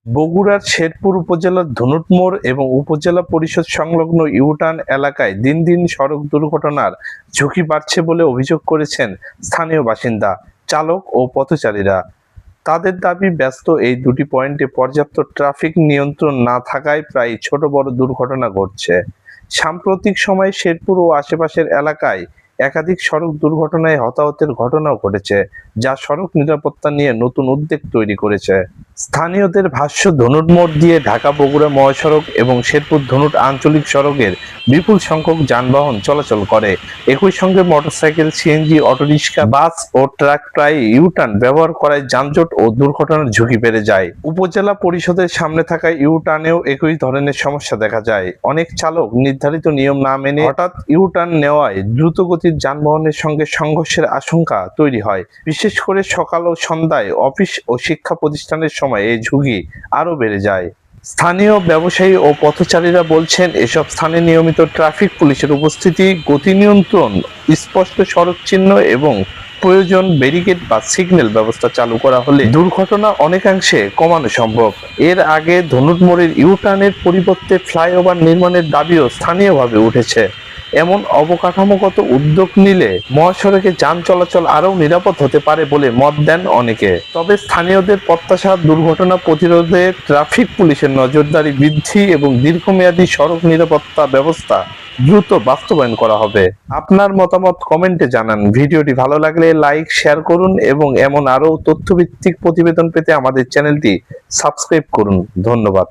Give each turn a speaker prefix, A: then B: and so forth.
A: বগুড়ার শেরপুর উপজেলার ধনুট মোড় এবং উপজেলা পরিষদ সংলগ্ন ইউটার্ন এলাকায় দিন দিন সড়ক দুর্ঘটনার ঝুঁকি বাড়ছে বলে অভিযোগ করেছেন স্থানীয় বাসিন্দা, চালক ও পথচারীরা। তাদের দাবি, ব্যস্ত এই দুটি পয়েন্টে পর্যাপ্ত ট্রাফিক নিয়ন্ত্রণ না থাকায় প্রায় ছোট বড় দুর্ঘটনা ঘটছে। সাম্প্রতিক সময়ে শেরপুর ও আশেপাশের এলাকায় একাধিক সড়ক দুর্ঘটনায় হতাহতের ঘটনাও ঘটেছে, যা সড়ক নিরাপত্তা নিয়ে নতুন উদ্বেগ তৈরি করেছে। স্থানীয়দের ভাষ্য, ধনুট মোড় দিয়ে ঢাকা বগুড়া মহাসড়ক এবং শেরপুর ধনুট আঞ্চলিক সড়কের বিপুল সংখ্যক যানবাহন চলাচল করে। একই সঙ্গে মোটরসাইকেল, সিএনজি, অটোরিকশা, বাস ও ট্রাক প্রায় ইউটার্ন ব্যবহার করায় যানজট ও দুর্ঘটনার ঝুঁকি বেড়ে যায়। উপজেলা পরিষদের সামনে থাকা ইউটার্নেও একই ধরনের সমস্যা দেখা যায়। অনেক চালক নির্ধারিত নিয়ম না মেনে হঠাৎ ইউটার্ন নেওয়ায় দ্রুতগতির যানবাহনের সঙ্গে সংঘর্ষের আশঙ্কা তৈরি হয়। বিশেষ করে সকাল ও সন্ধ্যায় অফিস ও শিক্ষা প্রতিষ্ঠানের সময় এই ঝুঁকি আরও বেড়ে যায়। স্থানীয় ব্যবসায়ী ও পথচারীরা বলছেন, এসব স্থানে নিয়মিত ট্রাফিক পুলিশের উপস্থিতি, গতি নিয়ন্ত্রণ, স্পষ্ট সড়ক চিহ্ন এবং প্রয়োজন ব্যারিকেড বা সিগন্যাল ব্যবস্থা চালু করা হলে দুর্ঘটনা অনেকাংশে কমানো সম্ভব। এর আগে ধনুট মোড়ের ইউটার্নের পরিবর্তে ফ্লাইওভার নির্মাণের দাবিও স্থানীয়ভাবে উঠেছে। এমন অবকাঠামোগত উদ্যোগ নিলে মহাসড়কে যান চলাচল আরও নিরাপদ হতে পারে বলে মত দেন অনেকে। তবে স্থানীয়দের প্রত্যাশা, দুর্ঘটনা প্রতিরোধে ট্রাফিক পুলিশের নজরদারি বৃদ্ধি এবং দীর্ঘমেয়াদী সড়ক নিরাপত্তা ব্যবস্থা দ্রুত বাস্তবায়ন করা হবে। আপনার মতামত কমেন্টে জানান। ভিডিওটি ভালো লাগলে লাইক, শেয়ার করুন এবং এমন আরও তথ্যভিত্তিক প্রতিবেদন পেতে আমাদের চ্যানেলটি সাবস্ক্রাইব করুন। ধন্যবাদ।